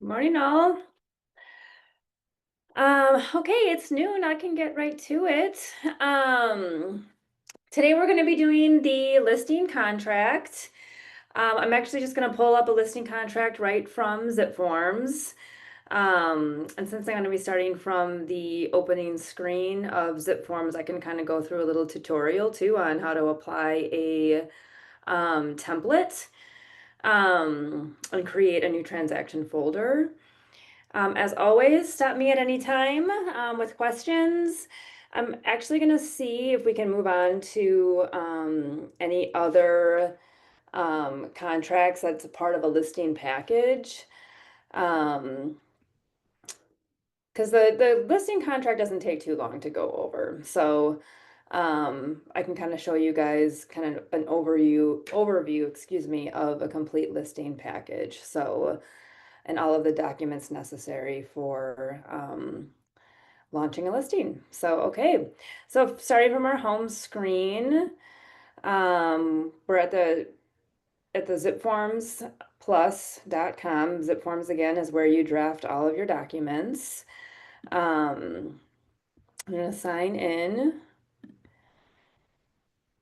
Morning, all. Okay, it's noon. I can get right to it. Um, Today we're going to be doing the listing contract. I'm actually just going to pull up a listing contract right from Zip Forms. And since I'm going to be starting from the opening screen of Zip Forms, I can kind of go through a little tutorial too on how to apply a template and create a new transaction folder. As always, stop me at any time with questions. I'm actually going to see if we can move on to any other contracts that's a part of a listing package. Um, because the listing contract doesn't take too long to go over. So I can kind of show you guys kind of an overview, excuse me, of a complete listing package. So, and all of the documents necessary for launching a listing. So, okay. So starting from our home screen, we're at the zipformsplus.com. Zipforms again is where you draft all of your documents. I'm going to sign in.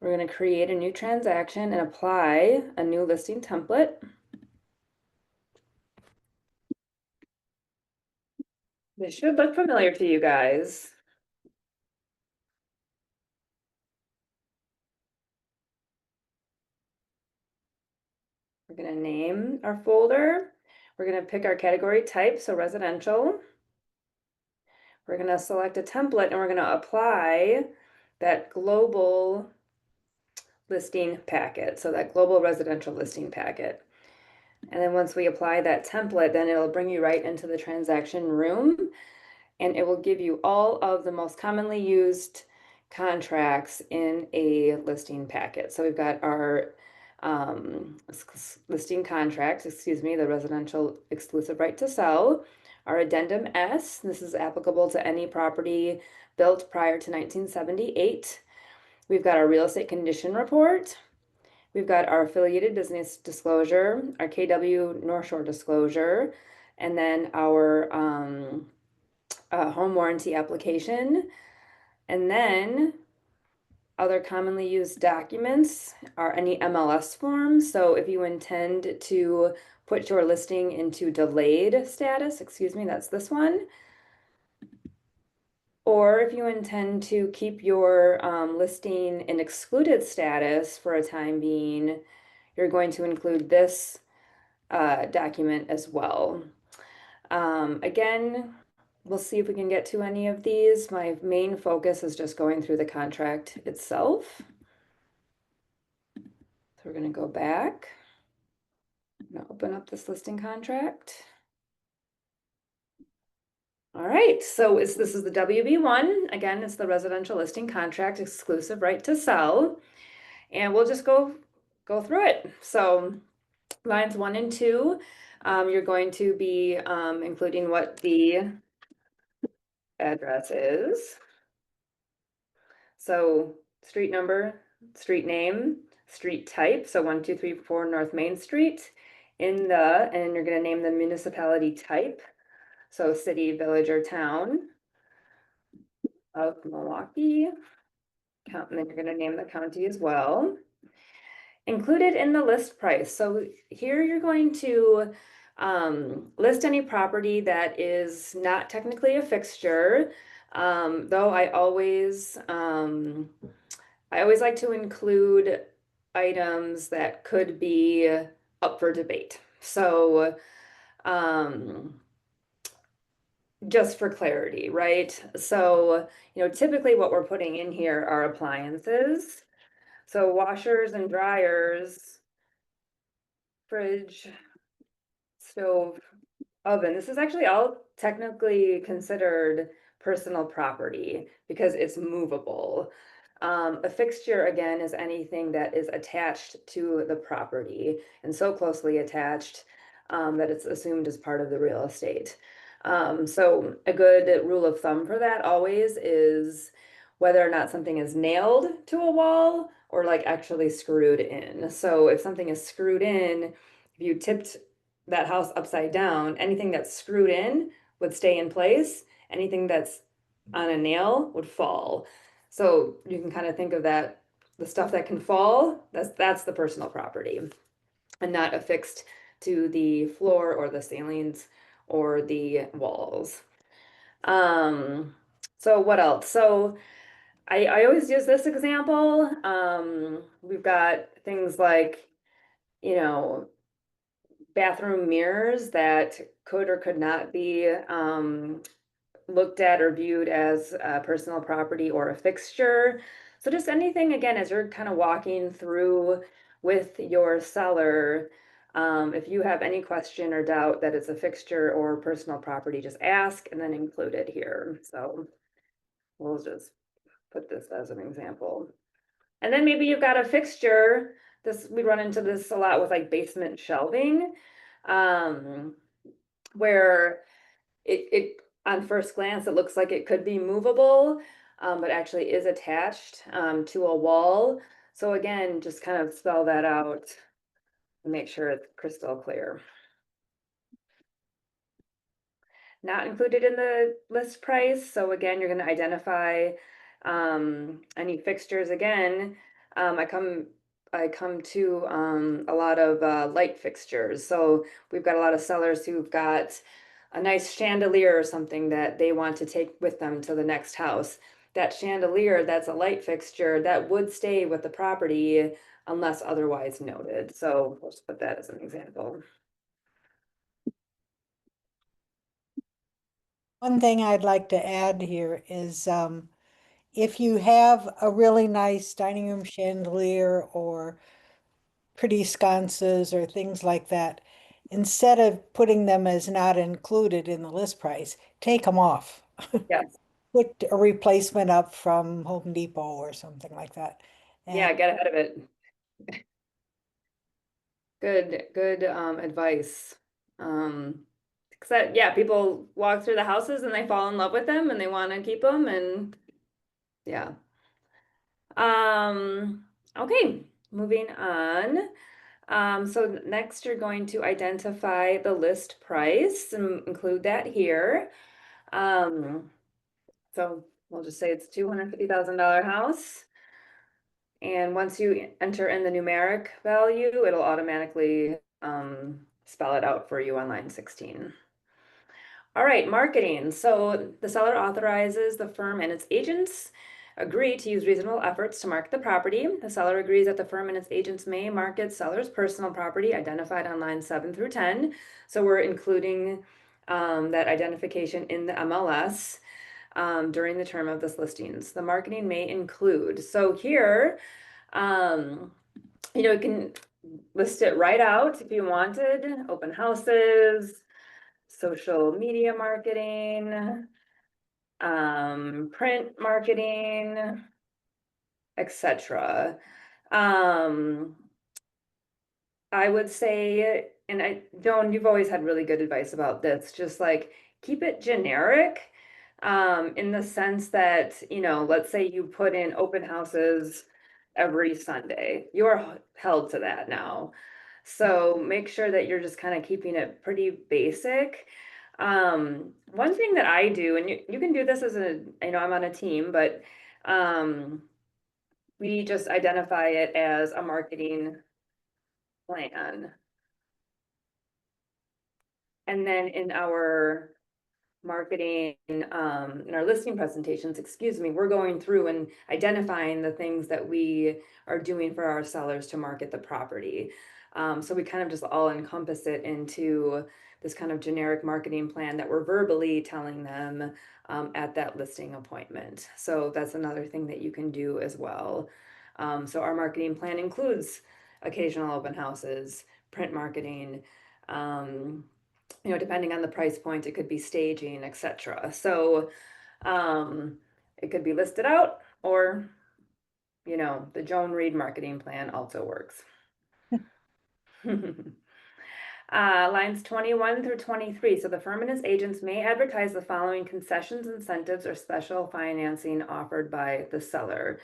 We're going to create a new transaction and apply a new listing template. This should look familiar to you guys. We're going to name our folder. We're going to pick our category type, so residential. We're going to select a template and we're going to apply that global listing packet, so that global residential listing packet. And then once we apply that template, then it'll bring you right into the transaction room and it will give you all of the most commonly used contracts in a listing packet. So we've got our listing contracts, excuse me, the residential exclusive right to sell, our addendum S, this is applicable to any property built prior to 1978. We've got our real estate condition report. We've got our affiliated business disclosure, our KW North Shore disclosure, and then our home warranty application. And then other commonly used documents are any MLS forms. So if you intend to put your listing into delayed status, excuse me, that's this one. Or if you intend to keep your listing in excluded status for a time being, you're going to include this document as well. Again, we'll see if we can get to any of these. My main focus is just going through the contract itself. So we're going to go back. I'm going to open up this listing contract. All right, so this is the WB1. Again, it's the residential listing contract, exclusive right to sell. And we'll just go through it. So lines 1 and 2, you're going to be including what the address is. So street number, street name, street type, so 1234 North Main Street, and you're going to name the municipality type, so city, village, or town of Milwaukee. And then you're going to name the county as well. Included in the list price. So here you're going to list any property that is not technically a fixture, though I always like to include items that could be up for debate. So just for clarity, right? So, typically what we're putting in here are appliances. So washers and dryers, fridge, stove, oven. This is actually all technically considered personal property because it's movable. A fixture, again, is anything that is attached to the property and so closely attached that it's assumed as part of the real estate. So a good rule of thumb for that always is whether or not something is nailed to a wall or like actually screwed in. So if something is screwed in, if you tipped that house upside down, anything that's screwed in would stay in place. Anything that's on a nail would fall. So you can kind of think of that, the stuff that can fall, that's the personal property and not affixed to the floor or the ceilings or the walls. Um, so what else? So I always use this example. We've got things like, you know, bathroom mirrors that could or could not be looked at or viewed as personal property or a fixture. So just anything, again, as you're kind of walking through with your seller, if you have any question or doubt that it's a fixture or personal property, just ask and then include it here. So we'll just put this as an example. And then maybe you've got a fixture. This, we run into this a lot with like basement shelving, um, where it on first glance it looks like it could be movable, but actually is attached to a wall. So again, just kind of spell that out and make sure it's crystal clear. Not included in the list price. So again, you're going to identify any fixtures. Again, I come to a lot of light fixtures. So we've got a lot of sellers who've got a nice chandelier or something that they want to take with them to the next house. That chandelier, that's a light fixture that would stay with the property unless otherwise noted. So we'll just put that as an example. One thing I'd like to add here is if you have a really nice dining room chandelier or pretty sconces or things like that, instead of putting them as not included in the list price, take them off. Yes. Put a replacement up from Home Depot or something like that. And Yeah, get ahead of it. Good advice. Um, 'Cause that, yeah, people walk through the houses and they fall in love with them and they want to keep them and yeah. Okay, moving on. So next you're going to identify the list price and include that here. Um, so we'll just say it's $250,000 house. And once you enter in the numeric value, it'll automatically spell it out for you on line 16. All right, marketing. So the seller authorizes the firm and its agents agree to use reasonable efforts to market the property. The seller agrees that the firm and its agents may market seller's personal property identified on lines 7 through 10. So we're including that identification in the MLS during the term of this listings. The marketing may include. So here, you can list it right out if you wanted, open houses, social media marketing, print marketing, etc. Um, I would say, and Joan, you've always had really good advice about this, just like keep it generic, in the sense that, let's say you put in open houses every Sunday, you're held to that now. So make sure that you're just kind of keeping it pretty basic. One thing that I do, and you can do this as I'm on a team, but we just identify it as a marketing plan. And then in our marketing, in our listing presentations, excuse me, we're going through and identifying the things that we are doing for our sellers to market the property. So we kind of just all encompass it into this kind of generic marketing plan that we're verbally telling them at that listing appointment. So that's another thing that you can do as well. So our marketing plan includes occasional open houses, print marketing, depending on the price point, it could be staging, etc. So it could be listed out, or the Joan Reed marketing plan also works. Lines 21 through 23. So the firm and its agents may advertise the following concessions, incentives, or special financing offered by the seller.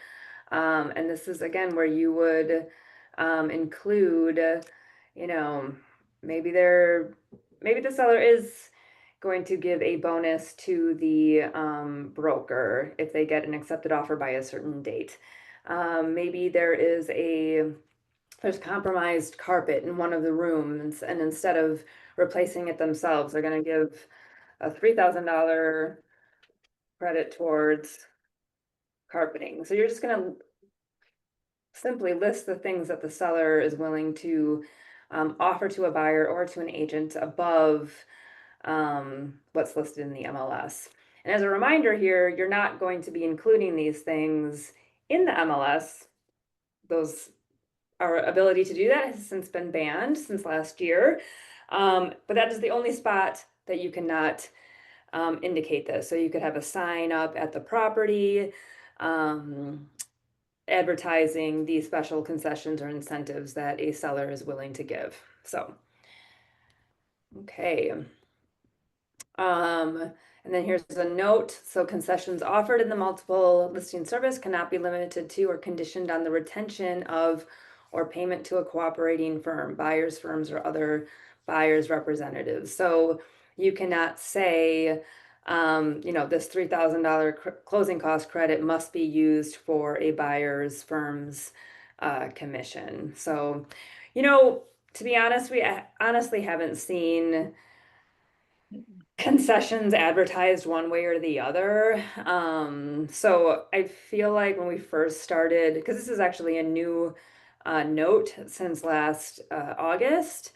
And this is again where you would include, maybe maybe the seller is going to give a bonus to the broker if they get an accepted offer by a certain date. Maybe there's compromised carpet in one of the rooms, and instead of replacing it themselves, they're going to give a $3,000 credit towards carpeting. So you're just going to simply list the things that the seller is willing to offer to a buyer or to an agent above what's listed in the MLS. And as a reminder here, you're not going to be including these things in the MLS. Our ability to do that has since been banned since last year. But that is the only spot that you cannot indicate this. So you could have a sign up at the property advertising the special concessions or incentives that a seller is willing to give. So, okay. And then here's a note. So concessions offered in the multiple listing service cannot be limited to or conditioned on the retention of or payment to a cooperating firm, buyers firms or other buyers representatives. So you cannot say, this $3,000 closing cost credit must be used for a buyer's firm's commission. So, to be honest, we honestly haven't seen concessions advertised one way or the other. So I feel like when we first started, because this is actually a new note since last August,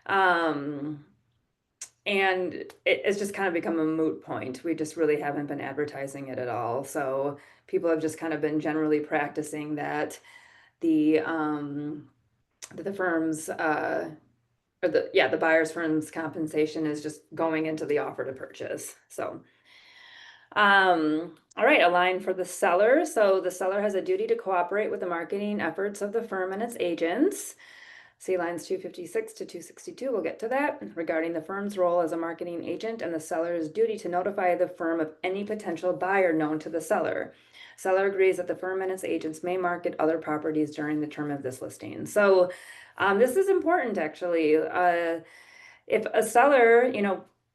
um, and it's just kind of become a moot point. We just really haven't been advertising it at all. So people have just kind of been generally practicing that the firms or the buyer's firm's compensation is just going into the offer to purchase. So, all right, a line for the seller. So the seller has a duty to cooperate with the marketing efforts of the firm and its agents. See lines 256 to 262, we'll get to that, regarding the firm's role as a marketing agent and the seller's duty to notify the firm of any potential buyer known to the seller. Seller agrees that the firm and its agents may market other properties during the term of this listing. So this is important actually. If a seller,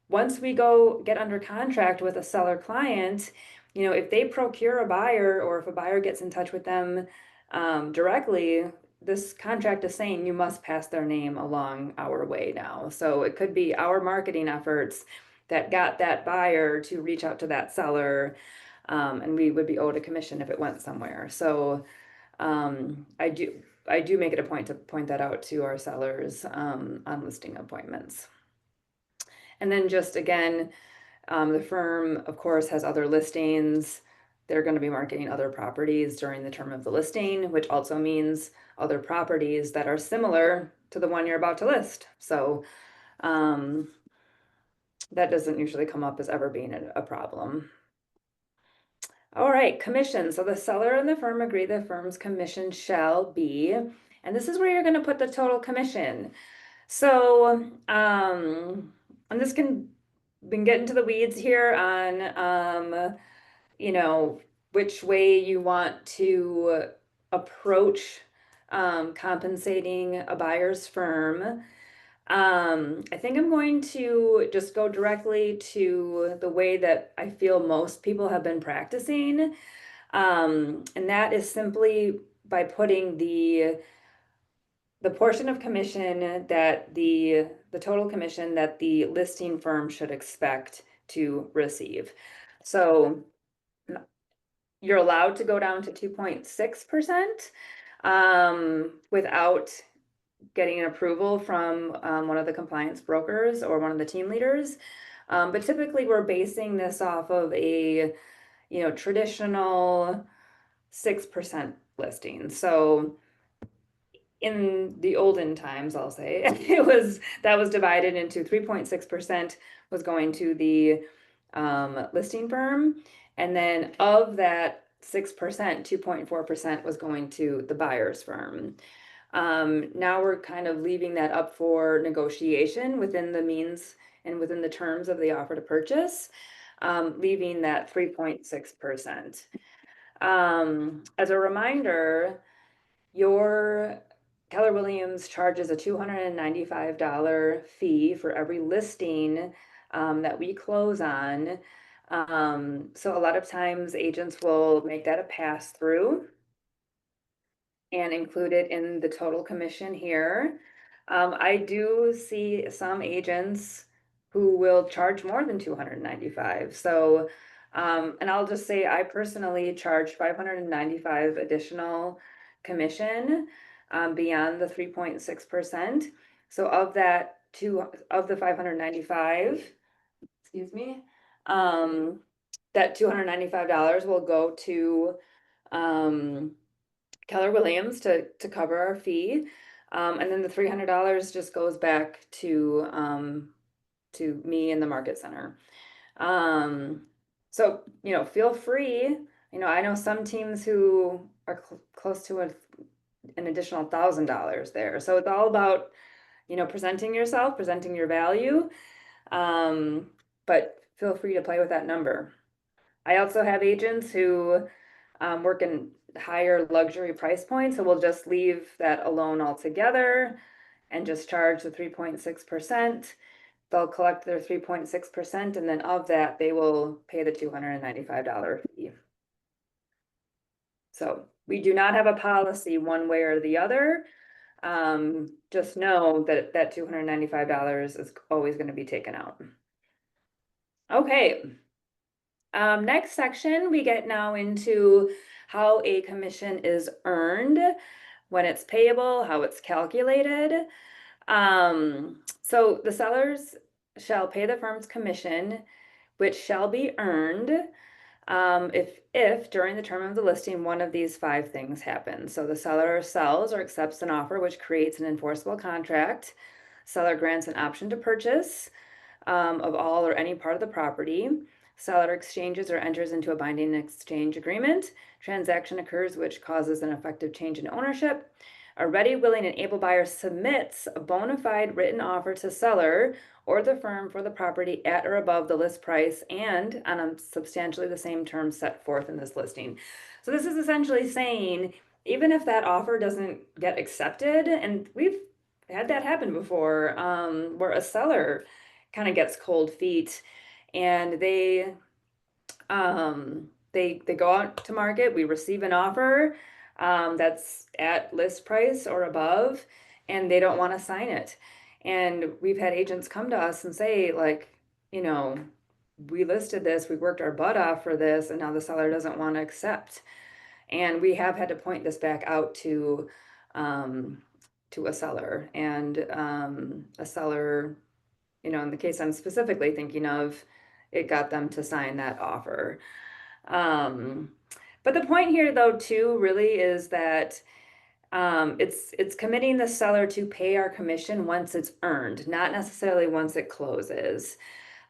once we go get under contract with a seller client, if they procure a buyer or if a buyer gets in touch with them directly, this contract is saying you must pass their name along our way now. So it could be our marketing efforts that got that buyer to reach out to that seller, and we would be owed a commission if it went somewhere. So I do make it a point to point that out to our sellers on listing appointments. And then just again, the firm, of course, has other listings. They're going to be marketing other properties during the term of the listing, which also means other properties that are similar to the one you're about to list. So that doesn't usually come up as ever being a problem. All right, commission. So the seller and the firm agree the firm's commission shall be, and this is where you're going to put the total commission. So, and this can been getting to the weeds here on, which way you want to approach compensating a buyer's firm. I think I'm going to just go directly to the way that I feel most people have been practicing. And that is simply by putting the portion of commission that the total commission that the listing firm should expect to receive. So you're allowed to go down to 2.6% without getting an approval from one of the compliance brokers or one of the team leaders. But typically we're basing this off of a, traditional 6% listing. So in the olden times, I'll say, that was divided into 3.6% was going to the listing firm. And then of that 6%, 2.4% was going to the buyer's firm. Now we're kind of leaving that up for negotiation within the means and within the terms of the offer to purchase, leaving that 3.6%. As a reminder, your Keller Williams charges a $295 fee for every listing that we close on. So a lot of times agents will make that a pass through and include it in the total commission here. I do see some agents who will charge more than 295. So, and I'll just say I personally charge 595 additional commission beyond the 3.6%. So of the 595, excuse me, that $295 will go to Keller Williams to cover our fee. And then the $300 just goes back to me in the market center. Um, so, feel free. I know some teams who are close to an additional $1,000 there. So it's all about, presenting yourself, presenting your value. Um, but feel free to play with that number. I also have agents who work in higher luxury price points, so we'll just leave that alone altogether and just charge the 3.6%. They'll collect their 3.6%, and then of that, they will pay the $295 fee. So we do not have a policy one way or the other. Just know that that $295 is always going to be taken out. Okay. Next section, we get now into how a commission is earned, when it's payable, how it's calculated. So the sellers shall pay the firm's commission, which shall be earned if during the term of the listing, one of these five things happens. So the seller sells or accepts an offer which creates an enforceable contract. Seller grants an option to purchase of all or any part of the property. Seller exchanges or enters into a binding exchange agreement. Transaction occurs which causes an effective change in ownership. A ready, willing, and able buyer submits a bona fide written offer to seller or the firm for the property at or above the list price and on a substantially the same terms set forth in this listing. So this is essentially saying, even if that offer doesn't get accepted, and we've had that happen before, where a seller kind of gets cold feet and they go out to market, we receive an offer that's at list price or above, and they don't want to sign it. And we've had agents come to us and say, like, you know, we listed this, we worked our butt off for this, and now the seller doesn't want to accept. And we have had to point this back out to a seller, and a seller, in the case I'm specifically thinking of, it got them to sign that offer. Um, but the point here, though, too, really is that it's committing the seller to pay our commission once it's earned, not necessarily once it closes.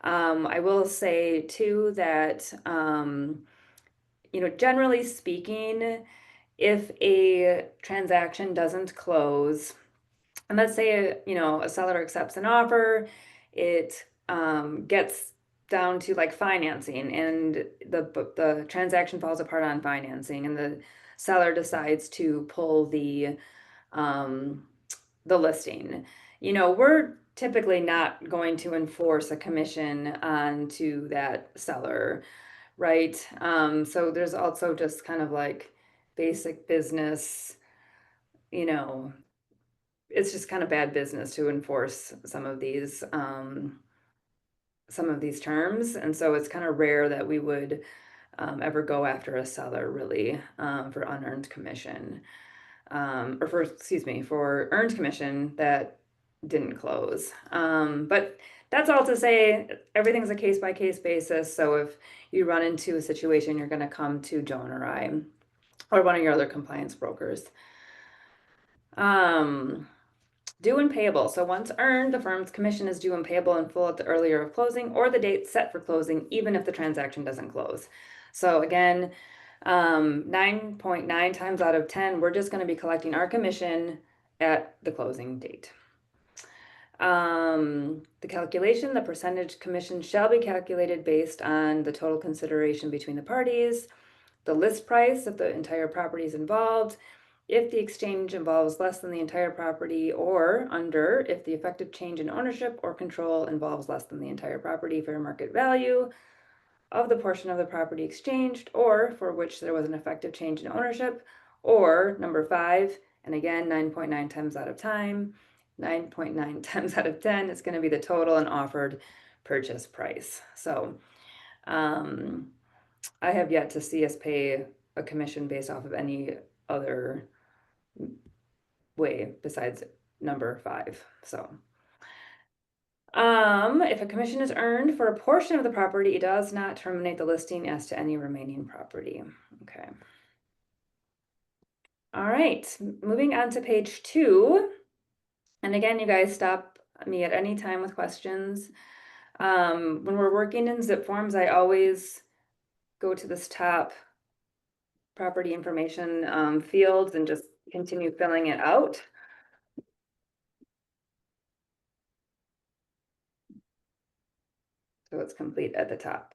I will say too that generally speaking, if a transaction doesn't close, and let's say a seller accepts an offer, it gets down to like financing, and the transaction falls apart on financing, and the seller decides to pull the listing. We're typically not going to enforce a commission onto that seller, right? So there's also just kind of like basic business, you know, it's just kind of bad business to enforce some of these terms. And so it's kind of rare that we would ever go after a seller really for unearned commission, or for earned commission that didn't close. But that's all to say, everything's a case by case basis. So if you run into a situation, you're going to come to Joan or I, or one of your other compliance brokers. Due and payable. So once earned, the firm's commission is due and payable in full at the earlier of closing or the date set for closing, even if the transaction doesn't close. So again, 9.9 times out of 10, we're just going to be collecting our commission at the closing date. The calculation, the percentage commission shall be calculated based on the total consideration between the parties, the list price if the entire property is involved, if the exchange involves less than the entire property, or under, if the effective change in ownership or control involves less than the entire property fair market value of the portion of the property exchanged, or for which there was an effective change in ownership, or number 5, and again, 9.9 times out of 10 is going to be the total and offered purchase price. So I have yet to see us pay a commission based off of any other way besides number 5. So if a commission is earned for a portion of the property, it does not terminate the listing as to any remaining property. Okay. All right, moving on to page 2. And again, you guys stop me at any time with questions. When we're working in zip forms, I always go to this top property information fields and just continue filling it out. So it's complete at the top.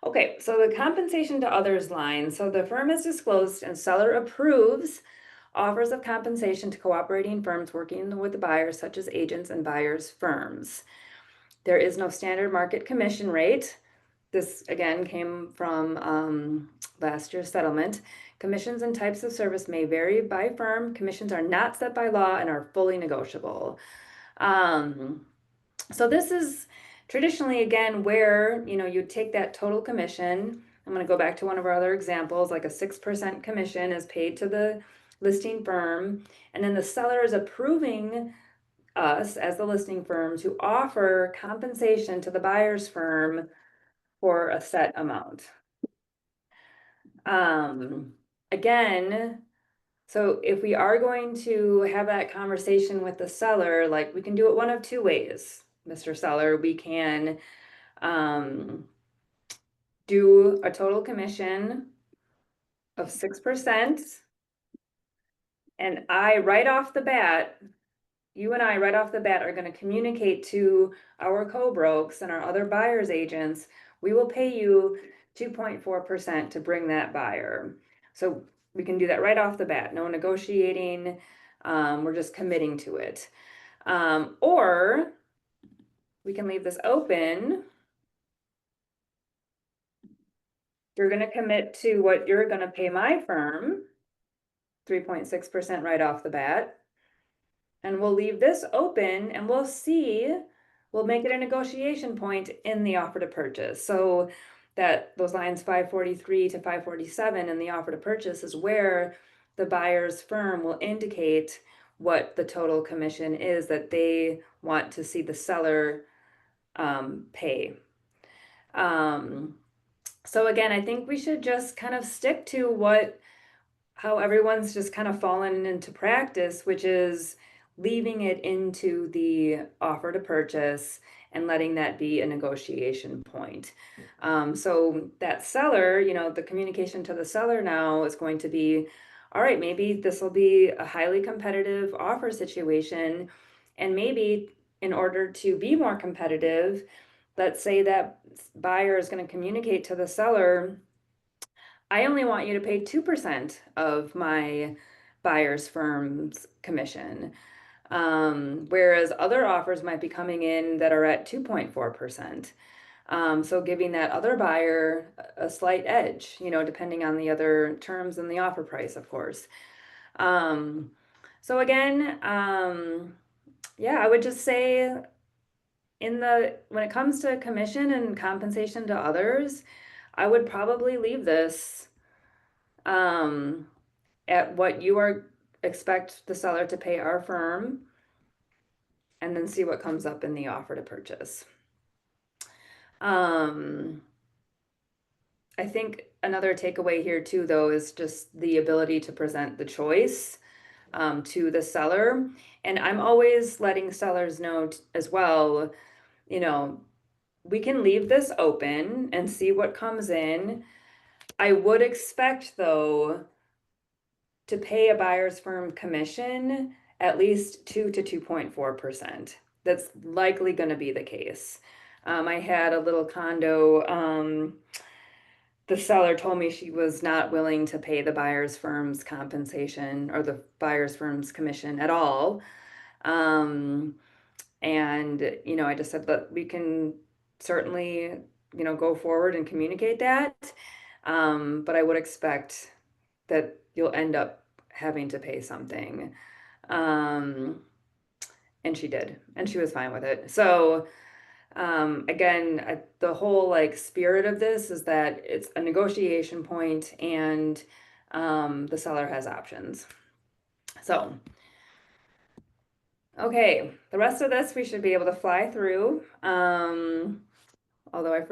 Okay, so the compensation to others line. So the firm is disclosed and seller approves offers of compensation to cooperating firms working with the buyers, such as agents and buyers' firms. There is no standard market commission rate. This again came from last year's settlement. Commissions and types of service may vary by firm. Commissions are not set by law and are fully negotiable. So this is traditionally, again, where, you take that total commission. I'm going to go back to one of our other examples, like a 6% commission is paid to the listing firm, and then the seller is approving us as the listing firm to offer compensation to the buyer's firm for a set amount. Again, so if we are going to have that conversation with the seller, like, we can do it one of two ways, Mr. Seller. We can do a total commission of 6%. And you and I right off the bat are going to communicate to our co-brokes and our other buyers agents, we will pay you 2.4% to bring that buyer. So we can do that right off the bat, no negotiating. We're just committing to it. Or we can leave this open. You're going to commit to what you're going to pay my firm, 3.6% right off the bat. And we'll leave this open and we'll make it a negotiation point in the offer to purchase. So that those lines 543 to 547 in the offer to purchase is where the buyer's firm will indicate what the total commission is that they want to see the seller pay. So again, I think we should just kind of stick to how everyone's just kind of fallen into practice, which is leaving it into the offer to purchase and letting that be a negotiation point. So that seller, the communication to the seller now is going to be, all right, maybe this will be a highly competitive offer situation. And maybe in order to be more competitive, let's say that buyer is going to communicate to the seller, I only want you to pay 2% of my buyer's firm's commission. Whereas other offers might be coming in that are at 2.4%. So giving that other buyer a slight edge, depending on the other terms and the offer price, of course. So again, yeah, I would just say when it comes to commission and compensation to others, I would probably leave this at what you expect the seller to pay our firm, and then see what comes up in the offer to purchase. I think another takeaway here too, though, is just the ability to present the choice to the seller. And I'm always letting sellers know as well, we can leave this open and see what comes in. I would expect, though, to pay a buyer's firm commission at least 2 to 2.4%. That's likely going to be the case. I had a little condo the seller told me she was not willing to pay the buyer's firm's compensation or the buyer's firm's commission at all. And, I just said that we can certainly, go forward and communicate that. But I would expect that you'll end up having to pay something. Um, and she did, and she was fine with it. So, again, the whole like spirit of this is that it's a negotiation point and the seller has options. So, okay, the rest of this we should be able to fly through. Although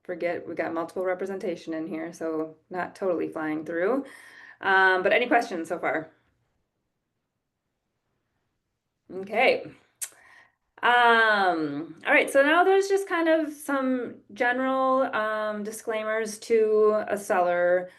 forget we got multiple representation in here, so not totally flying through. But any questions so far? Okay. All right, so now there's just kind of some general disclaimers to a seller.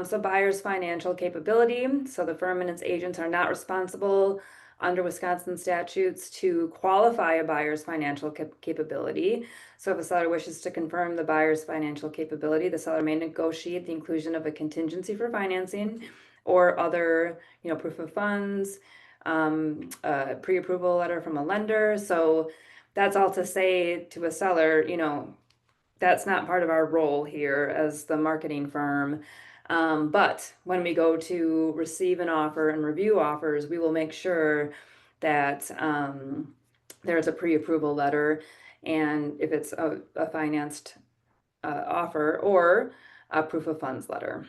So buyer's financial capability. So the firm and its agents are not responsible under Wisconsin statutes to qualify a buyer's financial capability. So if a seller wishes to confirm the buyer's financial capability, the seller may negotiate the inclusion of a contingency for financing or other, proof of funds, a pre-approval letter from a lender. So that's all to say to a seller, that's not part of our role here as the marketing firm. But when we go to receive an offer and review offers, we will make sure that there's a pre-approval letter, and if it's a financed offer, or a proof of funds letter.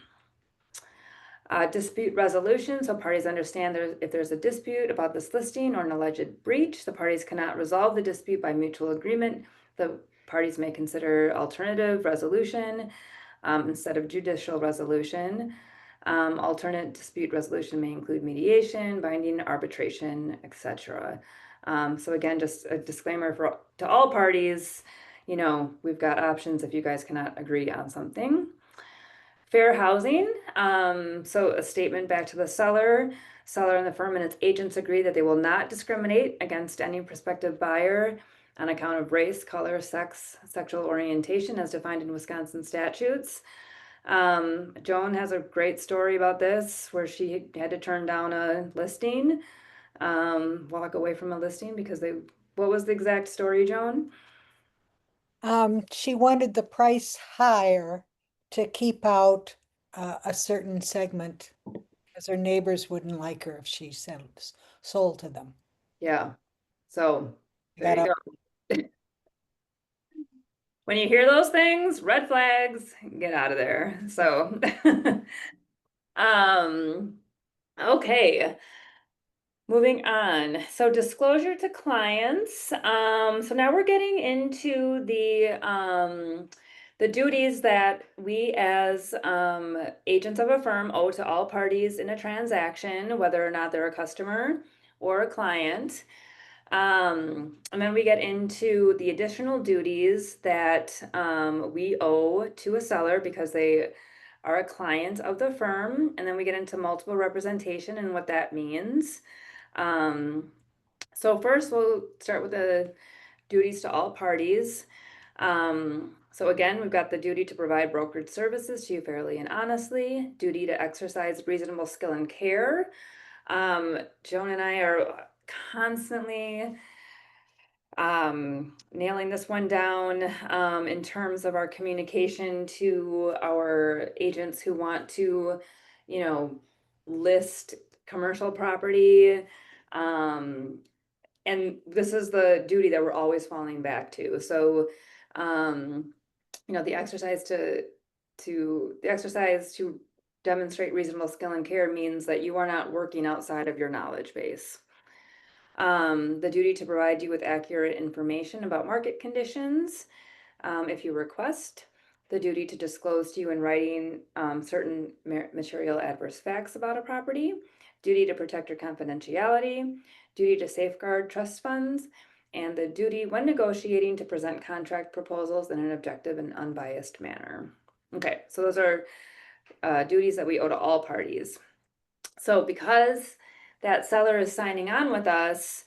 Dispute resolution, so parties understand if there's a dispute about this listing or an alleged breach, the parties cannot resolve the dispute by mutual agreement. The parties may consider alternative resolution instead of judicial resolution. Alternate dispute resolution may include mediation, binding arbitration, etc. So again, just a disclaimer to all parties, we've got options if you guys cannot agree on something. Fair housing, so a statement back to the seller. Seller and the firm and its agents agree that they will not discriminate against any prospective buyer on account of race, color, sex, sexual orientation as defined in Wisconsin statutes. Joan has a great story about this where she had to turn down a listing, walk away from a listing because what was the exact story, Joan? She wanted the price higher to keep out a certain segment because her neighbors wouldn't like her if she sold to them. Yeah, so I there got you a go. When you hear those things, red flags, get out of there. So, um, okay, moving on. So disclosure to clients. So now we're getting into the duties that we as agents of a firm owe to all parties in a transaction, whether or not they're a customer or a client. And then we get into the additional duties that we owe to a seller because they are a client of the firm. And then we get into multiple representation and what that means. Um, so first we'll start with the duties to all parties. So again, we've got the duty to provide brokerage services to you fairly and honestly, duty to exercise reasonable skill and care. Joan and I are constantly nailing this one down in terms of our communication to our agents who want to, list commercial property. And this is the duty that we're always falling back to. So, the exercise to demonstrate reasonable skill and care means that you are not working outside of your knowledge base. The duty to provide you with accurate information about market conditions, if you request. The duty to disclose to you in writing certain material adverse facts about a property. Duty to protect your confidentiality. Duty to safeguard trust funds. And the duty when negotiating to present contract proposals in an objective and unbiased manner. Okay, so those are duties that we owe to all parties. So because that seller is signing on with us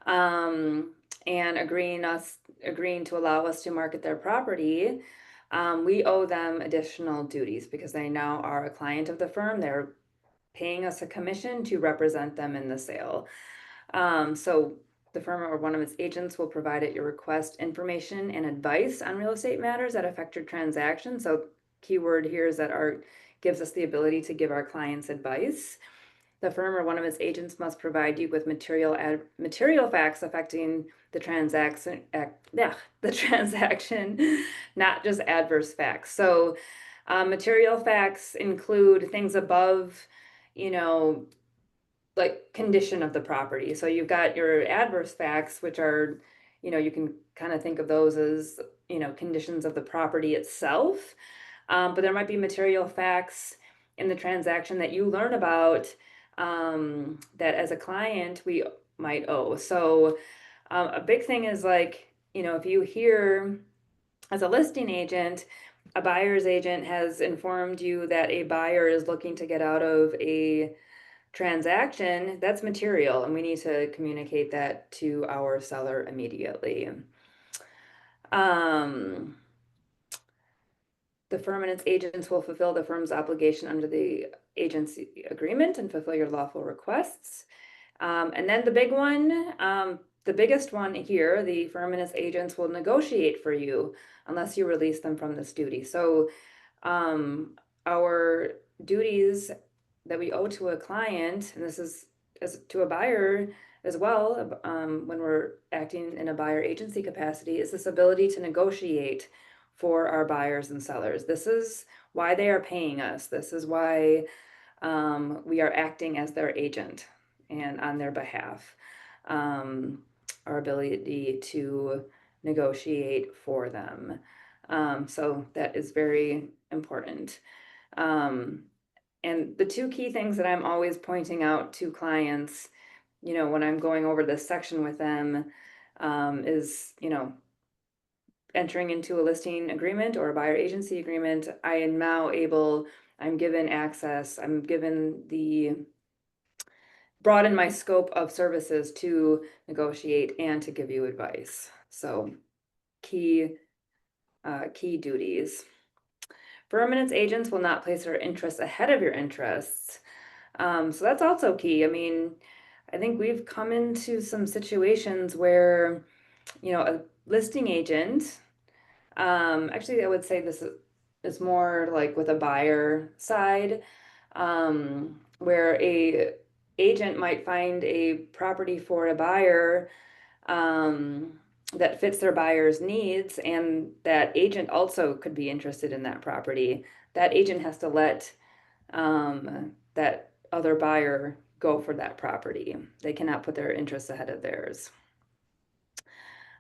and agreeing to allow us to market their property, we owe them additional duties because they now are a client of the firm. They're paying us a commission to represent them in the sale. So the firm or one of its agents will provide at your request information and advice on real estate matters that affect your transaction. So keyword here is that our gives us the ability to give our clients advice. The firm or one of its agents must provide you with material facts affecting the the transaction, not just adverse facts. So, material facts include things above, you know, like condition of the property. So you've got your adverse facts, which are, you can kind of think of those as, conditions of the property itself. But there might be material facts in the transaction that you learn about that as a client we might owe. So a big thing is like, if you hear as a listing agent, a buyer's agent has informed you that a buyer is looking to get out of a transaction, that's material, and we need to communicate that to our seller immediately. Um, the firm and its agents will fulfill the firm's obligation under the agency agreement and fulfill your lawful requests. And then the big one, the biggest one here, the firm and its agents will negotiate for you unless you release them from this duty. So our duties that we owe to a client, and this is as to a buyer as well, when we're acting in a buyer agency capacity, is this ability to negotiate for our buyers and sellers. This is why they are paying us. This is why we are acting as their agent and on their behalf. Our ability to negotiate for them. So that is very important. And the two key things that I'm always pointing out to clients, when I'm going over this section with them, is, entering into a listing agreement or a buyer agency agreement, I am now I'm given access, I'm given broaden my scope of services to negotiate and to give you advice. So key duties. Firm and its agents will not place their interests ahead of your interests. So that's also key. I mean, I think we've come into some situations where, a listing agent, actually, I would say this is more like with a buyer side, where a agent might find a property for a buyer, that fits their buyer's needs, and that agent also could be interested in that property. That agent has to let that other buyer go for that property. They cannot put their interests ahead of theirs.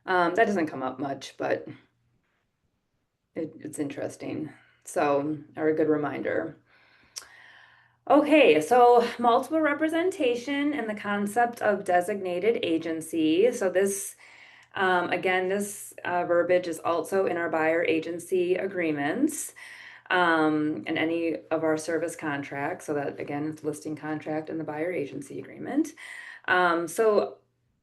That doesn't come up much, but it's interesting. So, or a good reminder. Okay, so multiple representation and the concept of designated agency. So this, again, this verbiage is also in our buyer agency agreements, and any of our service contracts. So that again, it's listing contract and the buyer agency agreement. So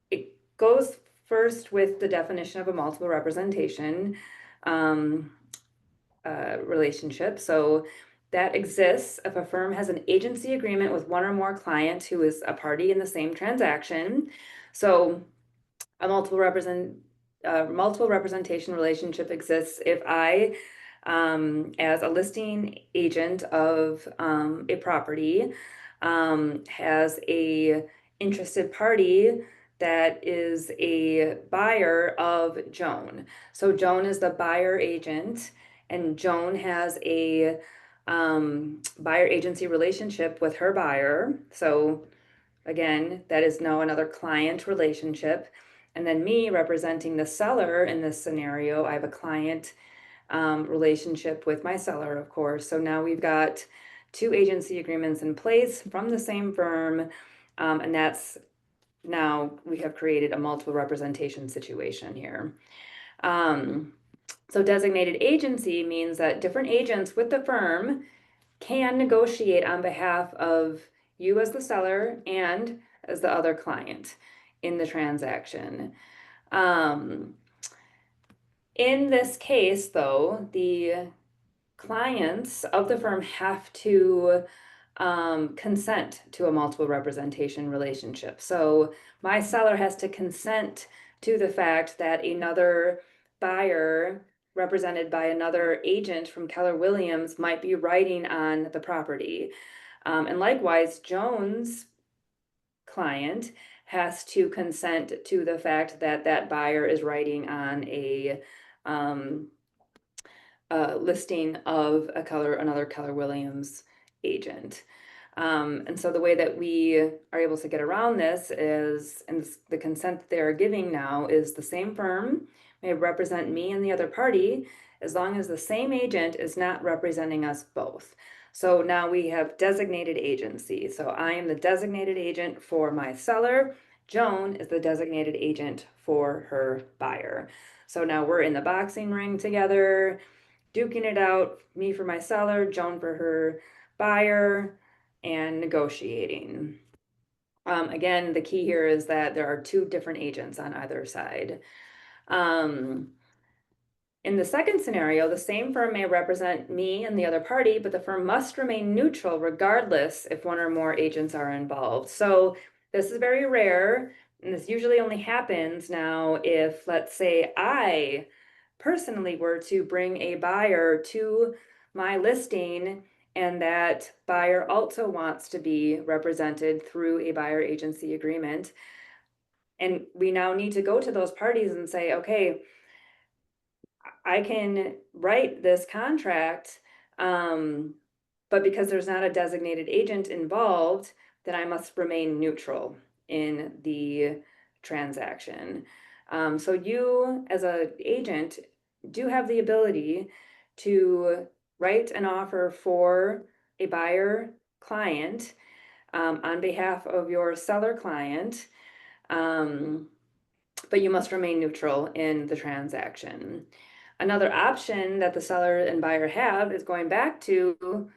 it goes first with the definition of a multiple representation relationship. So that exists if a firm has an agency agreement with one or more clients who is a party in the same transaction. So a multiple representation relationship exists if I, as a listing agent of a property, has a interested party that is a buyer of Joan. So Joan is the buyer agent, and Joan has a buyer agency relationship with her buyer. So again, that is now another client relationship. And then me representing the seller in this scenario, I have a client relationship with my seller, of course. So now we've got two agency agreements in place from the same firm, and that's now we have created a multiple representation situation here. So designated agency means that different agents with the firm can negotiate on behalf of you as the seller and as the other client in the transaction. In this case, though, the clients of the firm have to consent to a multiple representation relationship. So my seller has to consent to the fact that another buyer represented by another agent from Keller Williams might be writing on the property. And likewise, Joan's client has to consent to the fact that that buyer is writing on um, listing of another Keller Williams agent. And so the way that we are able to get around this is, and the consent that they are giving now is the same firm may represent me and the other party as long as the same agent is not representing us both. So now we have designated agency. So I am the designated agent for my seller. Joan is the designated agent for her buyer. So now we're in the boxing ring together, duking it out, me for my seller, Joan for her buyer, and negotiating. Again, the key here is that there are two different agents on either side. Um, in the second scenario, the same firm may represent me and the other party, but the firm must remain neutral regardless if one or more agents are involved. So this is very rare, and this usually only happens now if, let's say, I personally were to bring a buyer to my listing and that buyer also wants to be represented through a buyer agency agreement. And we now need to go to those parties and say, okay, I can write this contract, but because there's not a designated agent involved, then I must remain neutral in the transaction. So you, as an agent, do have the ability to write an offer for a buyer client on behalf of your seller client, but you must remain neutral in the transaction. Another option that the seller and buyer have is going back to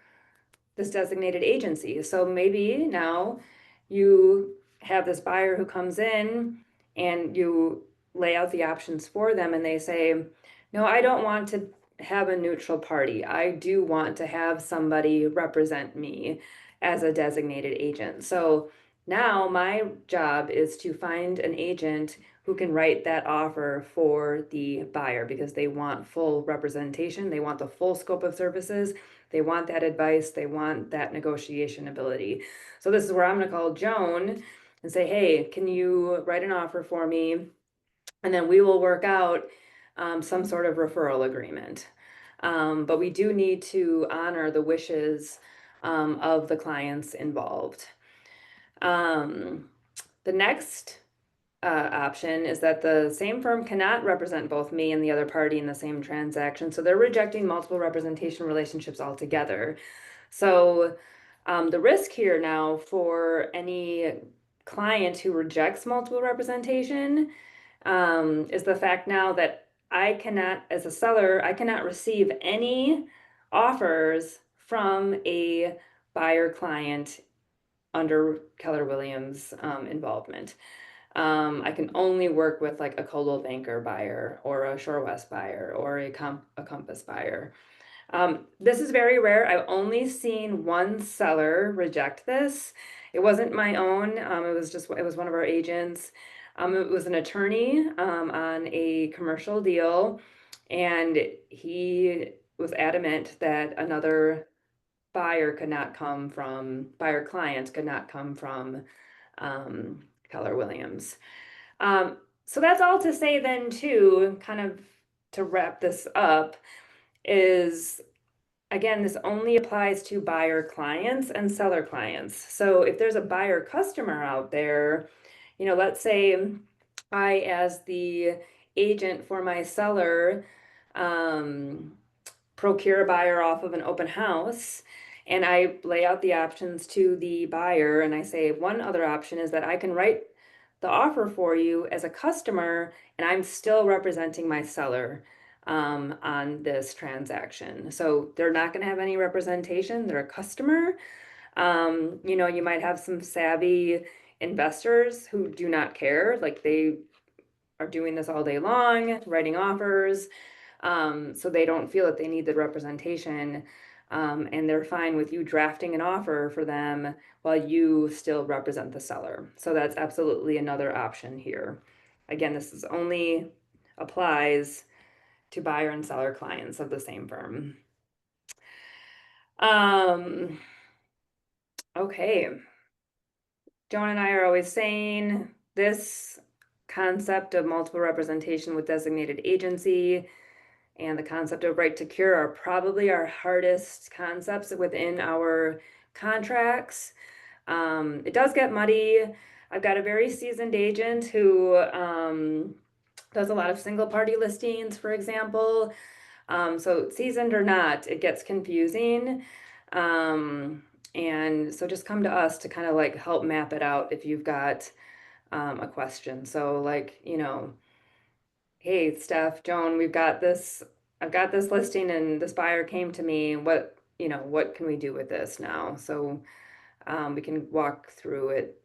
this designated agency. So maybe now you have this buyer who comes in and you lay out the options for them and they say, no, I don't want to have a neutral party. I do want to have somebody represent me as a designated agent. So now my job is to find an agent who can write that offer for the buyer because they want full representation. They want the full scope of services. They want that advice. They want that negotiation ability. So this is where I'm going to call Joan and say, hey, can you write an offer for me? And then we will work out some sort of referral agreement. But we do need to honor the wishes of the clients involved. The next option is that the same firm cannot represent both me and the other party in the same transaction. So they're rejecting multiple representation relationships altogether. So the risk here now for any client who rejects multiple representation is the fact now that I cannot, as a seller, I cannot receive any offers from a buyer client under Keller Williams involvement. I can only work with like a Coldwell Banker buyer or a Shore West buyer or a Compass buyer. This is very rare. I've only seen one seller reject this. It wasn't my own. It was one of our agents. It was an attorney on a commercial deal, and he was adamant that another buyer client could not come from Keller Williams. So that's all to say then too, kind of to wrap this up, is again, this only applies to buyer clients and seller clients. So if there's a buyer customer out there, let's say I, as the agent for my seller, um, procure a buyer off of an open house and I lay out the options to the buyer and I say one other option is that I can write the offer for you as a customer and I'm still representing my seller on this transaction. So they're not going to have any representation. They're a customer. You might have some savvy investors who do not care. Like are doing this all day long, writing offers. So they don't feel that they need the representation. And they're fine with you drafting an offer for them while you still represent the seller. So that's absolutely another option here. Again, this is only applies to buyer and seller clients of the same firm. Um, okay. Joan and I are always saying this concept of multiple representation with designated agency and the concept of right to cure are probably our hardest concepts within our contracts. It does get muddy. I've got a very seasoned agent who does a lot of single party listings, for example. So seasoned or not, it gets confusing. Um, and so just come to us to kind of like help map it out if you've got a question. So like, hey, Steph, Joan, I've got this listing and this buyer came to me. What can we do with this now? So we can walk through it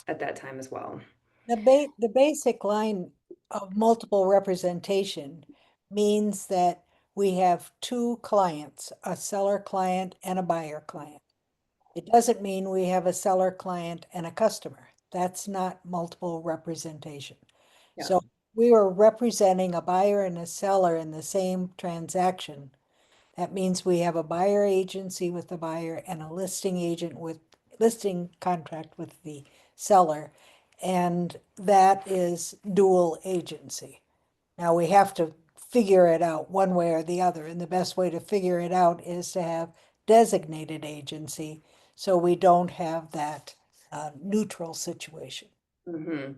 at that time as well. The basic line of multiple representation means that we have two clients, a seller client and a buyer client. It doesn't mean we have a seller client and a customer. That's not multiple representation. Yeah. So we were representing a buyer and a seller in the same transaction. That means we have a buyer agency with the buyer and a listing agent with listing contract with the seller. And that is dual agency. Now we have to figure it out one way or the other. And the best way to figure it out is to have designated agency so we don't have that neutral situation. hmm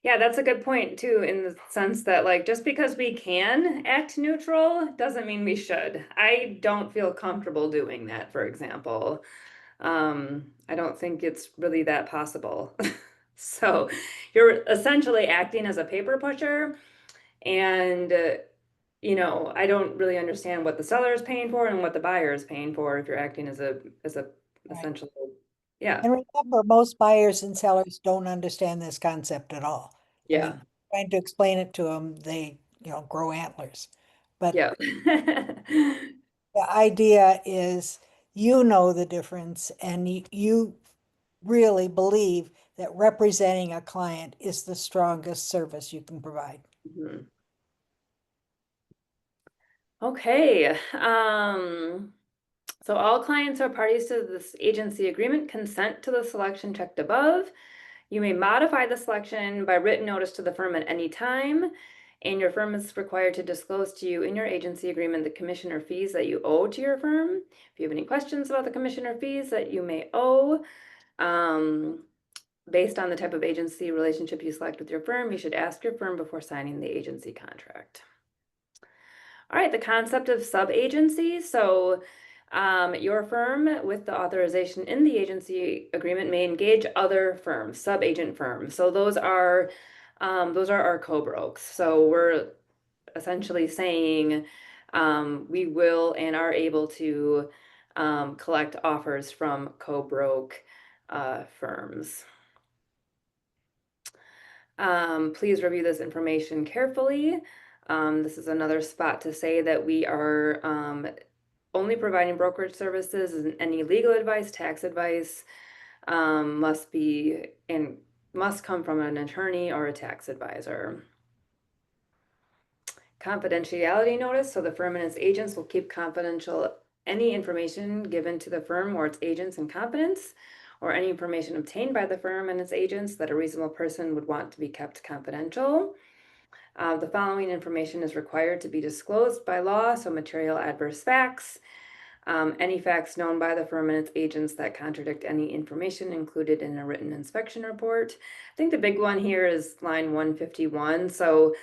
Yeah, that's a good point too, in the sense that like just because we can act neutral doesn't mean we should. I don't feel comfortable doing that, for example. I don't think it's really that possible. So you're essentially acting as a paper pusher, and I don't really understand what the seller is paying for and what the buyer is paying for if you're acting as a Right. essential, yeah, And remember, most buyers and sellers don't understand this concept at all. I yeah, mean, trying to explain it to them, they, grow antlers. But yeah. the idea is you know the difference and you really believe that representing a client is the strongest service you can provide. Mhm. Okay. So all clients or parties to this agency agreement consent to the selection checked above. You may modify the selection by written notice to the firm at any time, and your firm is required to disclose to you in your agency agreement the commission or fees that you owe to your firm. If you have any questions about the commission or fees that you may owe, um, based on the type of agency relationship you select with your firm, you should ask your firm before signing the agency contract. All right, the concept of sub-agency. So your firm, with the authorization in the agency agreement, may engage other firms, sub-agent firms. So those are our co-brokes. So we're essentially saying we will and are able to collect offers from co-broke firms. Please review this information carefully. This is another spot to say that we are only providing brokerage services, and any legal advice, tax advice must be and must come from an attorney or a tax advisor. Confidentiality notice, so the firm and its agents will keep confidential any information given to the firm or its agents in confidence, or any information obtained by the firm and its agents that a reasonable person would want to be kept confidential. The following information is required to be disclosed by law, so material adverse facts, any facts known by the firm and its agents that contradict any information included in a written inspection report. I think the big one here is line 151. So,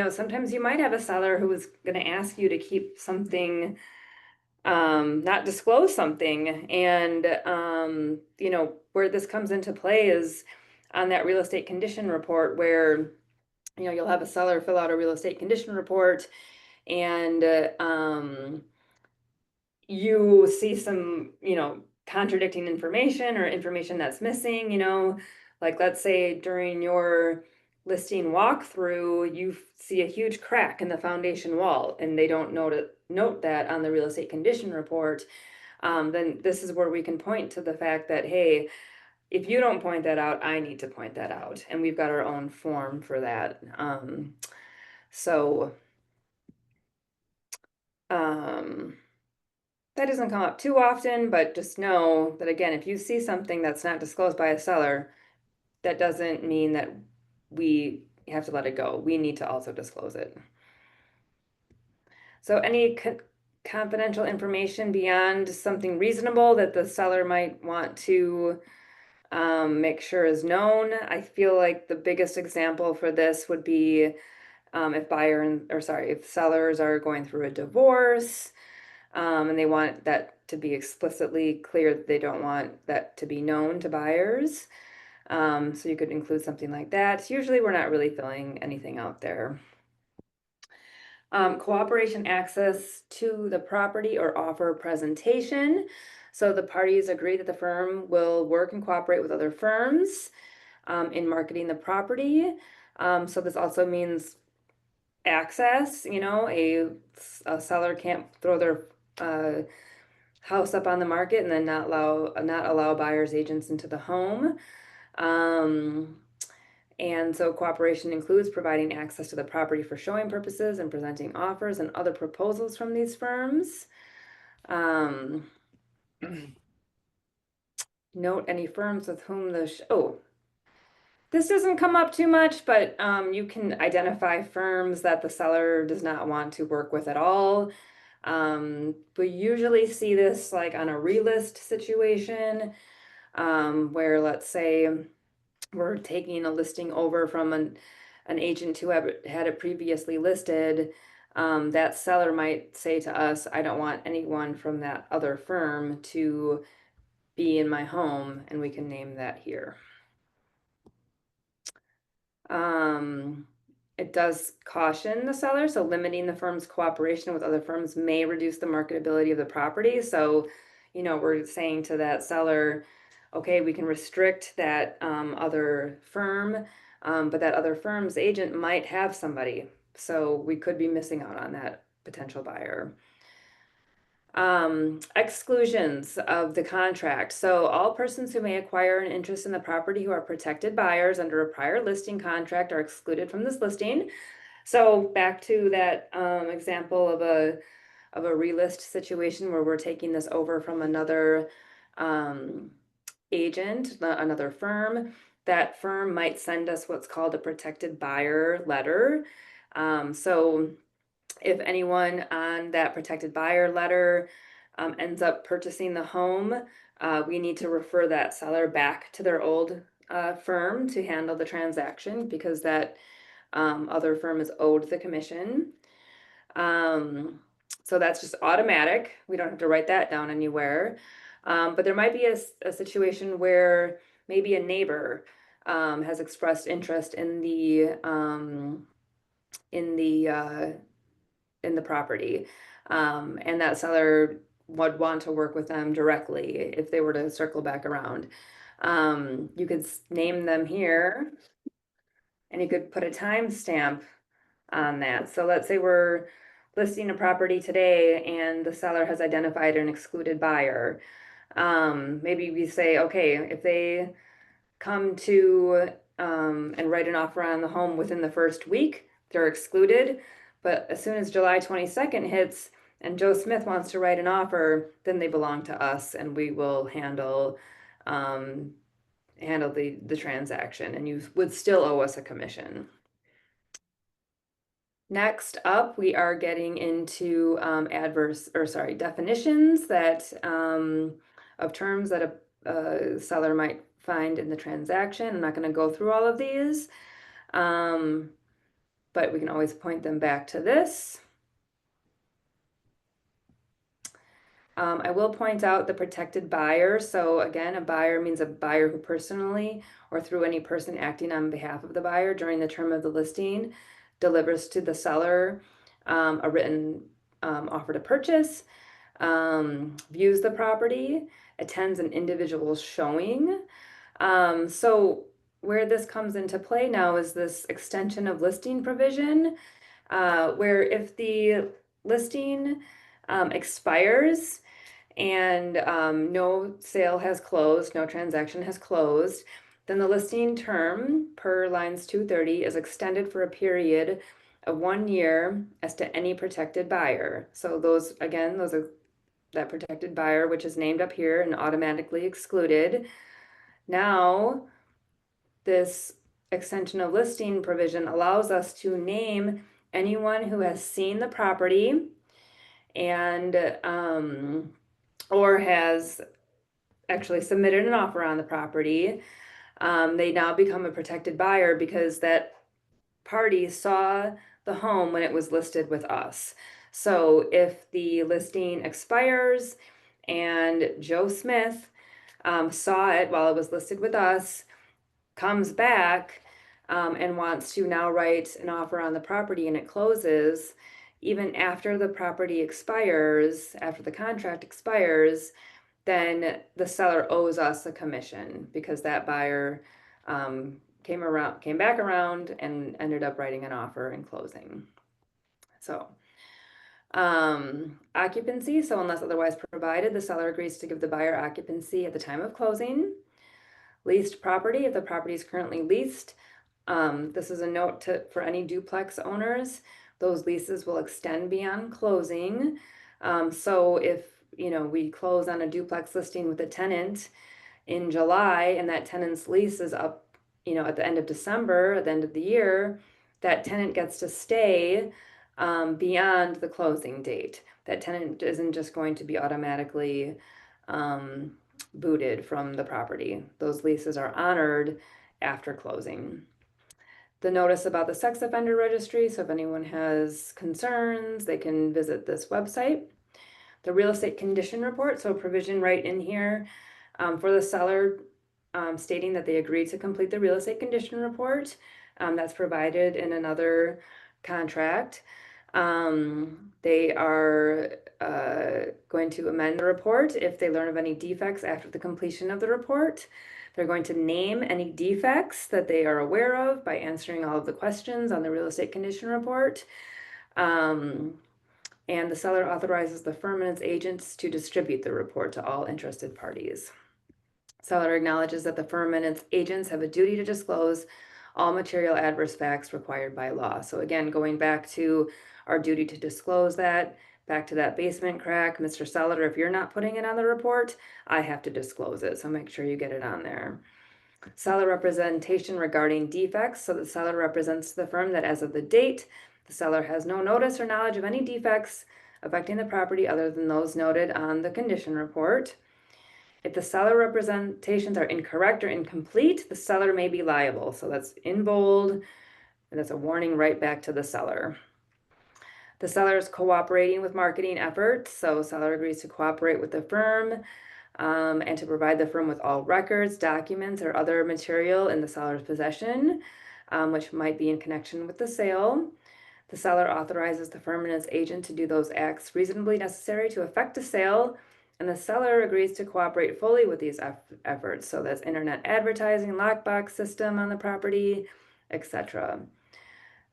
sometimes you might have a seller who is going to ask you to keep something, not disclose something. And, where this comes into play is on that real estate condition report where you'll have a seller fill out a real estate condition report, and you see some, contradicting information or information that's missing, like let's say during your listing walkthrough, you see a huge crack in the foundation wall and they don't note that on the real estate condition report, then this is where we can point to the fact that, hey, if you don't point that out, I need to point that out. And we've got our own form for that. So um, that doesn't come up too often, but just know that again, if you see something that's not disclosed by a seller, that doesn't mean that we have to let it go. We need to also disclose it. So any confidential information beyond something reasonable that the seller might want to make sure is known. I feel like the biggest example for this would be if sellers are going through a divorce, and they want that to be explicitly clear that they don't want that to be known to buyers. So you could include something like that. Usually we're not really filling anything out there. Cooperation access to the property or offer presentation. So the parties agree that the firm will work and cooperate with other firms in marketing the property. So this also means access, a seller can't throw their house up on the market and then not allow buyers agents into the home. And so cooperation includes providing access to the property for showing purposes and presenting offers and other proposals from these firms. Note any firms with whom this doesn't come up too much, but you can identify firms that the seller does not want to work with at all. We usually see this like on a relist situation, where let's say we're taking a listing over from an agent who had it previously listed. That seller might say to us, I don't want anyone from that other firm to be in my home, and we can name that here. It does caution the seller, so limiting the firm's cooperation with other firms may reduce the marketability of the property. So, we're saying to that seller, okay, we can restrict that other firm, but that other firm's agent might have somebody. So we could be missing out on that potential buyer. Exclusions of the contract. So all persons who may acquire an interest in the property who are protected buyers under a prior listing contract are excluded from this listing. So back to that example of a relist situation where we're taking this over from another agent, another firm. That firm might send us what's called a protected buyer letter. So if anyone on that protected buyer letter ends up purchasing the home, we need to refer that seller back to their old firm to handle the transaction because that other firm is owed the commission. So that's just automatic. We don't have to write that down anywhere. But there might be a situation where maybe a neighbor has expressed interest in the property, and that seller would want to work with them directly if they were to circle back around. You could name them here, and you could put a timestamp on that. So let's say we're listing a property today and the seller has identified an excluded buyer. Maybe we say, okay, if they come to and write an offer on the home within the first week, they're excluded. But as soon as July 22nd hits and Joe Smith wants to write an offer, then they belong to us and we will handle the transaction, and you would still owe us a commission. Next up, we are getting into definitions that of terms that a seller might find in the transaction. I'm not going to go through all of these, but we can always point them back to this. I will point out the protected buyer. So again, a buyer means a buyer who personally or through any person acting on behalf of the buyer during the term of the listing delivers to the seller a written offer to purchase, views the property, attends an individual showing. So where this comes into play now is this extension of listing provision, where if the listing expires and no sale has closed, no transaction has closed, then the listing term per lines 230 is extended for a period of 1 year as to any protected buyer. So those, again, those are that protected buyer, which is named up here and automatically excluded. Now, this extension of listing provision allows us to name anyone who has seen the property and or has actually submitted an offer on the property. They now become a protected buyer because that party saw the home when it was listed with us. So if the listing expires and Joe Smith saw it while it was listed with us, comes back and wants to now write an offer on the property and it closes, even after the property expires, after the contract expires, then the seller owes us a commission because that buyer came back around and ended up writing an offer and closing. So, occupancy. So unless otherwise provided, the seller agrees to give the buyer occupancy at the time of closing. Leased property, if the property is currently leased, this is a note for any duplex owners. Those leases will extend beyond closing. So if, we close on a duplex listing with a tenant in July and that tenant's lease is up, at the end of December, at the end of the year, that tenant gets to stay beyond the closing date. That tenant isn't just going to be automatically booted from the property. Those leases are honored after closing. The notice about the sex offender registry, so if anyone has concerns, they can visit this website. The real estate condition report, so a provision right in here for the seller stating that they agreed to complete the real estate condition report. That's provided in another contract. They are going to amend the report if they learn of any defects after the completion of the report. They're going to name any defects that they are aware of by answering all of the questions on the real estate condition report. And the seller authorizes the firm and its agents to distribute the report to all interested parties. Seller acknowledges that the firm and its agents have a duty to disclose all material adverse facts required by law. So again, going back to our duty to disclose that, back to that basement crack, Mr. Seller, if you're not putting it on the report, I have to disclose it. So make sure you get it on there. Seller representation regarding defects. So the seller represents the firm that as of the date, the seller has no notice or knowledge of any defects affecting the property other than those noted on the condition report. If the seller representations are incorrect or incomplete, the seller may be liable. So that's in bold, and that's a warning right back to the seller. The seller is cooperating with marketing efforts. So seller agrees to cooperate with the firm and to provide the firm with all records, documents, or other material in the seller's possession, which might be in connection with the sale. The seller authorizes the firm and its agent to do those acts reasonably necessary to effect a sale, and the seller agrees to cooperate fully with these efforts. So that's internet advertising, lockbox system on the property, etc.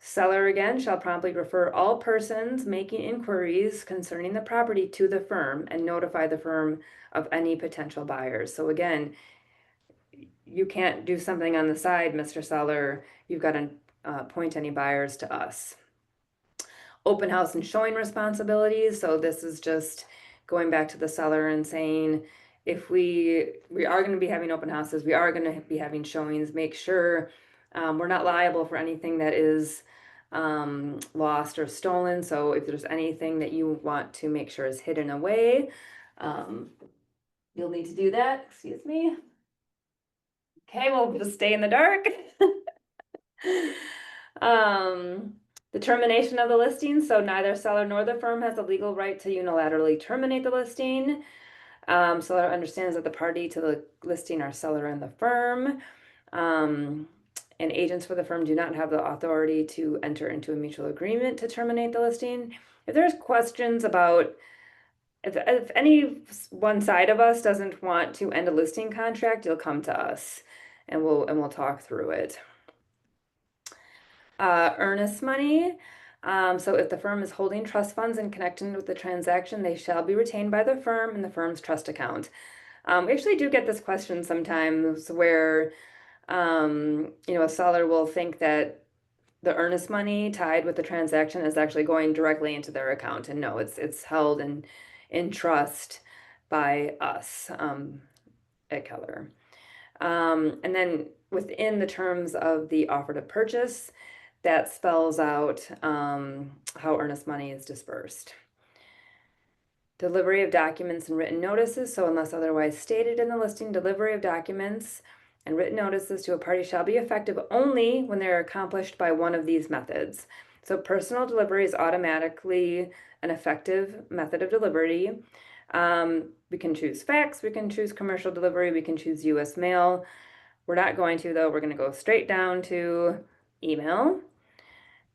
Seller again shall promptly refer all persons making inquiries concerning the property to the firm and notify the firm of any potential buyers. So again, you can't do something on the side, Mr. Seller. You've got to point any buyers to us. Open house and showing responsibilities. So this is just going back to the seller and saying, if we are going to be having open houses, we are going to be having showings, make sure we're not liable for anything that is lost or stolen. So if there's anything that you want to make sure is hidden away, you'll need to do that. Excuse me. Okay, we'll just stay in the dark. The termination of the listing. So neither seller nor the firm has the legal right to unilaterally terminate the listing. Seller understands that the party to the listing are seller and the firm. And agents for the firm do not have the authority to enter into a mutual agreement to terminate the listing. If there's questions about if any one side of us doesn't want to end a listing contract, you'll come to us. and we'll talk through it. Earnest money. So if the firm is holding trust funds in connection with the transaction, they shall be retained by the firm in the firm's trust account. We actually do get this question sometimes where, a seller will think that the earnest money tied with the transaction is actually going directly into their account. And no, it's held in trust by us at Keller. And then within the terms of the offer to purchase, that spells out how earnest money is dispersed. Delivery of documents and written notices. So unless otherwise stated in the listing, delivery of documents and written notices to a party shall be effective only when they're accomplished by one of these methods. So personal delivery is automatically an effective method of delivery. We can choose fax, we can choose commercial delivery, we can choose US mail. We're not going to though, we're gonna go straight down to email.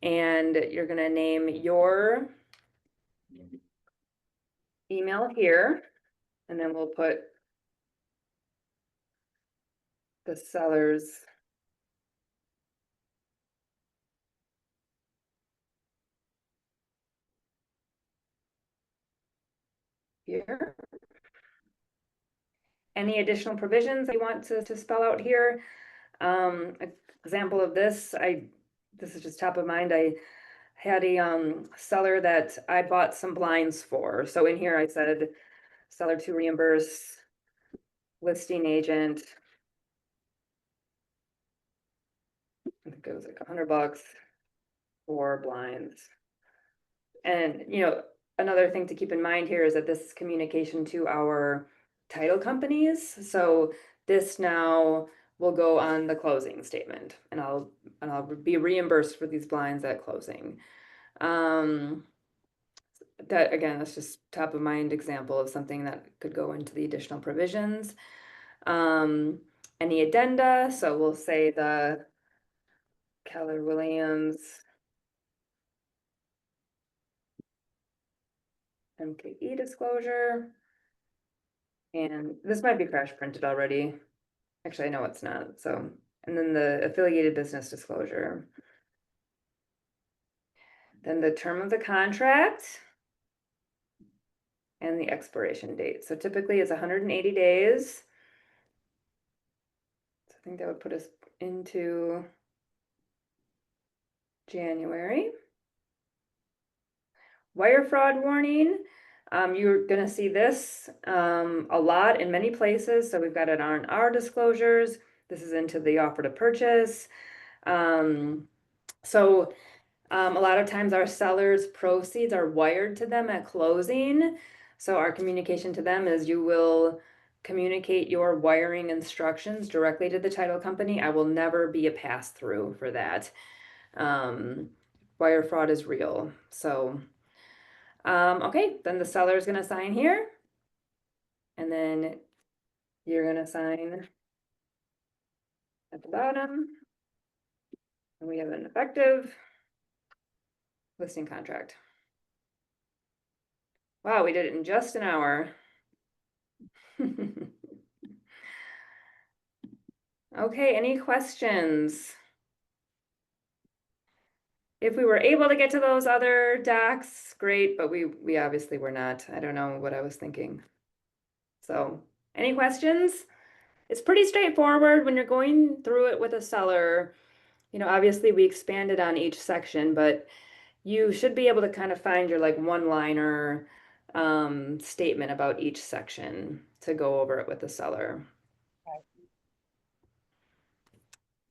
And you're gonna name your email here, and then we'll put the seller's here. Any additional provisions you want to spell out here? Example of this, this is just top of mind. I had a seller that I bought some blinds for. So in here I said seller to reimburse listing agent. I think it was like $100 for blinds. And another thing to keep in mind here is that this is communication to our title companies. So this now will go on the closing statement, and I'll be reimbursed for these blinds at closing. That again, that's just top of mind example of something that could go into the additional provisions. Any addenda, so we'll say the Keller Williams MKE disclosure. And this might be crash printed already. Actually, I know it's not, so, and then the affiliated business disclosure. Then the term of the contract and the expiration date. So typically it's 180 days. So I think that would put us into January. Wire fraud warning. You're gonna see this a lot in many places. So we've got it on our disclosures. This is into the offer to purchase. So a lot of times our sellers' proceeds are wired to them at closing. So our communication to them is you will communicate your wiring instructions directly to the title company. I will never be a pass-through for that. Wire fraud is real. So, okay, then the seller is gonna sign here. And then you're gonna sign at the bottom. And we have an effective listing contract. Wow, we did it in just an hour. Okay, any questions? If we were able to get to those other docs, great, but we obviously were not. I don't know what I was thinking. So, any questions? It's pretty straightforward when you're going through it with a seller. Obviously we expanded on each section, but you should be able to kind of find your like one-liner statement about each section to go over it with the seller.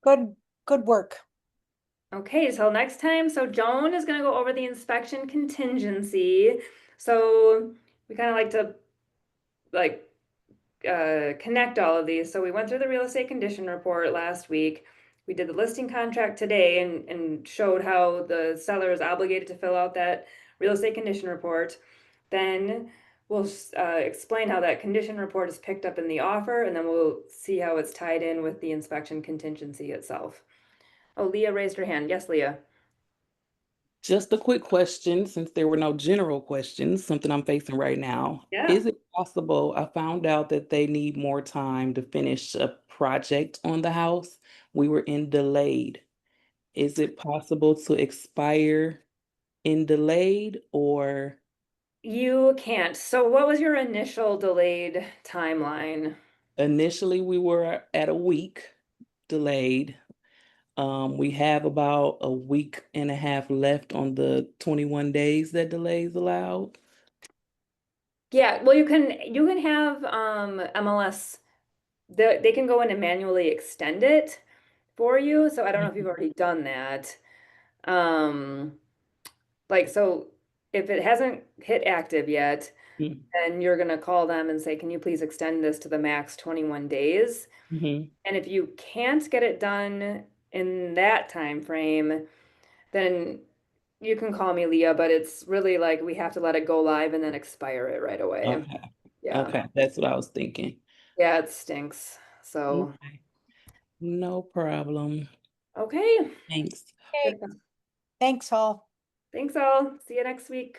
Good work. Okay, so next time, so Joan is gonna go over the inspection contingency. So we kind of like to connect all of these. So we went through the real estate condition report last week. We did the listing contract today and showed how the seller is obligated to fill out that real estate condition report. Then we'll explain how that condition report is picked up in the offer, and then we'll see how it's tied in with the inspection contingency itself. Oh, Leah raised her hand. Yes, Leah. Just a quick question, since there were no general questions, something I'm facing right now. Yeah. Is it possible, I found out that they need more time to finish a project on the house. We were in delayed. Is it possible to expire in delayed or You can't. So what was your initial delayed timeline? initially we were at a week delayed. We have about a week and a half left on the 21 days that delays allowed. Yeah, well you can have MLS, they can go in and manually extend it for you. So I don't know if you've already done that. Um like so if it hasn't hit active yet, then you're gonna call them and say, can you please extend this to the max 21 days? Mm-hmm. And if you can't get it done in that time frame, then you can call me Leah, but it's really like we have to let it go live and then expire it right away. Okay. Yeah. Okay. That's what I was thinking. Yeah, it stinks. So, Okay. No problem. okay. Thanks. Okay, Good. thanks all. Thanks all. See you next week.